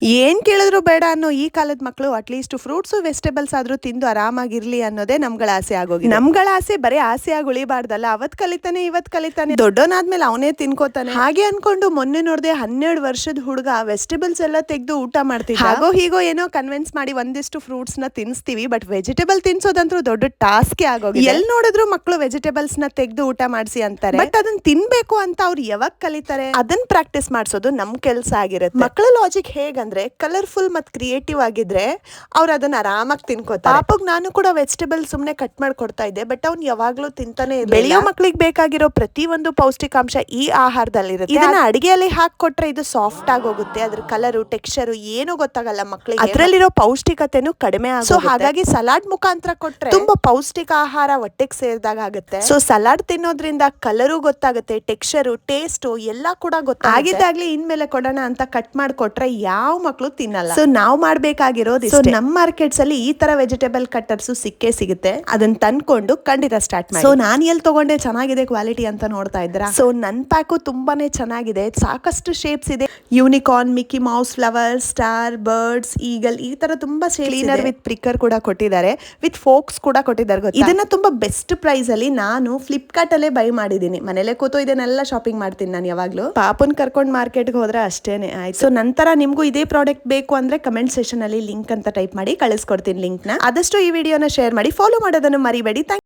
ಏನ್ ಕೇಳಿದ್ರು ಬೇಡ ಅನ್ನೋ ಈ ಕಾಲದ ಮಕ್ಕಳು ಅಟ್ಲೀಸ್ಟ್ ಫ್ರೂಟ್ಸ್ ವೆಜಿಟೇಬಲ್ಸ್ ಆದ್ರೂ ತಿಂದು ಆರಾಮಾಗಿರ್ಲಿ ಅನ್ನೋದೇ ನಮ್ಗಳ ಆಸೆ ಆಗೋಗಿದೆ. ನಮ್ಗಳ ಆಸೆ ಬರೀ ಆಸೆಯಾಗಿ ಉಳಿಬಾರ್ದಲ್ಲ, ಅವತ್ ಕಲಿತಾನೆ ಇವತ್ ಕಲಿತಾನೆ, ದೊಡ್ಡವನಾದ್ಮೇಲೆ ಅವನೇ ತಿನ್ಕೋತಾನೆ ಹಾಗೆ ಅನ್ಕೊಂಡು ಮೊನ್ನೆ ನೋಡ್ದೆ 12 ವರ್ಷದ ಹುಡುಗ ವೆಜಿಟೇಬಲ್ಸ್ ಎಲ್ಲ ತೆಗೆದು ಊಟ ಮಾಡ್ತೀವಿ. ಹಾಗೋ ಹೀಗೋ ಏನೋ ಕನ್ವಿನ್ಸ್ ಮಾಡಿ ಒಂದಿಷ್ಟು ಫ್ರೂಟ್ಸ್ ನ ತಿನ್ಸ್ತೀವಿ, ಬಟ್ ವೆಜಿಟೇಬಲ್ ತಿನ್ಸೋದಂತೂ ದೊಡ್ಡ ಟಾಸ್ಕ್ ಆಗೋಗಿದೆ. ಎಲ್ಲಿ ನೋಡಿದ್ರು ಮಕ್ಕಳು ವೆಜಿಟೇಬಲ್ಸ್ ನ ತೆಗೆದು ಊಟ ಮಾಡಿಸಿ ಅಂತಾರೆ, ಬಟ್ ಅದನ್ನ ತಿನ್ಬೇಕು ಅಂತ ಅವ್ರು ಯಾವಾಗ ಕಲಿತಾರೆ? ಅದನ್ನ ಪ್ರಾಕ್ಟೀಸ್ ಮಾಡಿಸೋದು ನಮ್ ಕೆಲಸ ಆಗಿರುತ್ತೆ. ಮಕ್ಕಳ ಲಾಜಿಕ್ ಹೇಗಂದ್ರೆ ಕಲರ್ಫುಲ್ ಮತ್ ಕ್ರಿಯೇಟಿವ್ ಆಗಿದ್ರೆ ಅವ್ರು ಅದನ್ನ ಆರಾಮಾಗಿ ತಿನ್ಕೋತಾರೆ. ಪಾಪಗ್ ನಾನು ಕೂಡ ವೆಜಿಟೇಬಲ್ ಸುಮ್ನೆ ಕಟ್ ಮಾಡಿ ಕೊಡ್ತಾ ಇದ್ದೆ, ಬಟ್ ಅವ್ನು ಯಾವಾಗ್ಲೂ ತಿಂತಾನೆ ಇರ್ಲಿಲ್ಲ. ಬೆಳೆಯೋ ಮಕ್ಳಿಗೆ ಬೇಕಾಗಿರೋ ಪ್ರತಿ ಒಂದು ಪೌಷ್ಟಿಕಾಂಶ ಈ ಆಹಾರದಲ್ಲಿ ಇರುತ್ತೆ. ಇದನ್ನ ಅಡಿಗೆಯಲ್ಲಿ ಹಾಕೊಟ್ರೆ ಇದು ಸಾಫ್ಟ್ ಆಗಿ ಹೋಗುತ್ತೆ, ಅದ್ರ ಕಲರು ಟೆಕ್ಸ್ಚರ್ ಏನು ಗೊತ್ತಾಗಲ್ಲ ಮಕ್ಳಿಗೆ, ಅದ್ರಲ್ಲಿರೋ ಪೌಷ್ಟಿಕತೆನೂ ಕಡಿಮೆ ಆಗುತ್ತೆ. ಸೊ ಹಾಗಾಗಿ ಸಲಾಡ್ ಮುಖಾಂತರ ಕೊಟ್ರೆ ತುಂಬಾ ಪೌಷ್ಟಿಕ ಆಹಾರ ಹೊಟ್ಟೆಗೆ ಸೇರಿದಾಗ ಆಗುತ್ತೆ. ಸೊ ಸಲಾಡ್ ತಿನ್ನೋದ್ರಿಂದ ಕಲರು ಗೊತ್ತಾಗುತ್ತೆ, ಟೆಕ್ಸ್ಚರು ಟೇಸ್ಟ್ ಎಲ್ಲಾ ಕೂಡ ಗೊತ್ತಾಗಿದ್ದಾಗ್ಲಿ ಇನ್ಮೇಲೆ ಕೊಡೋಣ ಅಂತ ಕಟ್ ಮಾಡಿಕೊಟ್ರೆ ಯಾವ ಮಕ್ಕಳು ತಿನ್ನಲ್ಲ. ಸೊ ನಾವು ಮಾಡ್ಬೇಕಾಗಿರೋದು, ಸೊ ನಮ್ಮ ಮಾರ್ಕೆಟ್ಸ್ ಅಲ್ಲಿ ಈ ತರ ವೆಜಿಟೇಬಲ್ ಕಟ್ಟರ್ಸ್ ಸಿಕ್ಕೇ ಸಿಗುತ್ತೆ, ಅದನ್ನ ತಂದ್ಕೊಂಡು ಖಂಡಿತ ಸ್ಟಾರ್ಟ್ ಮಾಡಿ. ಸೊ ನಾನು ಎಲ್ಲಿ ತಗೊಂಡೆ ಚೆನ್ನಾಗಿದೆ ಕ್ವಾಲಿಟಿ ಅಂತ ನೋಡ್ತಾ ಇದ್ರ, ಸೊ ನನ್ ಪ್ಯಾಕು ತುಂಬಾನೇ ಚೆನ್ನಾಗಿದೆ, ಸಾಕಷ್ಟು ಶೇಪ್ಸ್ ಇದೆ, unicorn, Mickey Mouse, flower, star, birds, eagle, ಈ ತರ ತುಂಬಾ ಕ್ಲೀನರ್ ವಿತ್ ಪ್ರಿಕ್ಕರ್ ಕೂಡ ಕೊಟ್ಟಿದ್ದಾರೆ, ವಿತ್ ಫೋಕ್ಸ್ ಕೂಡ ಕೊಟ್ಟಿದ್ದಾರೆ. ಇದನ್ನ ತುಂಬಾ ಬೆಸ್ಟ್ ಪ್ರೈಸ್ ಅಲ್ಲಿ ನಾನು ಫ್ಲಿಪ್ಕಾರ್ಟ್ ಅಲ್ಲೇ ಬೈ ಮಾಡಿದೀನಿ. ಮನೇಲೆ ಕೂತು ಇದನ್ನೆಲ್ಲ ಶಾಪಿಂಗ್ ಮಾಡ್ತೀನಿ ನಾನು ಯಾವಾಗ್ಲೂ. ಪಾಪನ್ ಕರ್ಕೊಂಡು ಮಾರ್ಕೆಟ್ಗೆ ಹೋದ್ರೆ ಅಷ್ಟೇನೆ ಆಯ್ತು. ಸೊ ನಂತರ ನಿಮ್ಗೂ ಇದೇ ಪ್ರಾಡಕ್ಟ್ ಬೇಕು ಅಂದ್ರೆ ಕಮೆಂಟ್ ಸೆಕ್ಷನ್ ಅಲ್ಲಿ ಲಿಂಕ್ ಅಂತ ಟೈಪ್ ಮಾಡಿ ಕಳಿಸ್ಕೊಡ್ತೀನಿ ಲಿಂಕ್ ನ. ಆದಷ್ಟು ಈ ವಿಡಿಯೋನ ಶೇರ್ ಮಾಡಿ, ಫಾಲೋ ಮಾಡೋದನ್ನು ಮರಿಬೇಡಿ.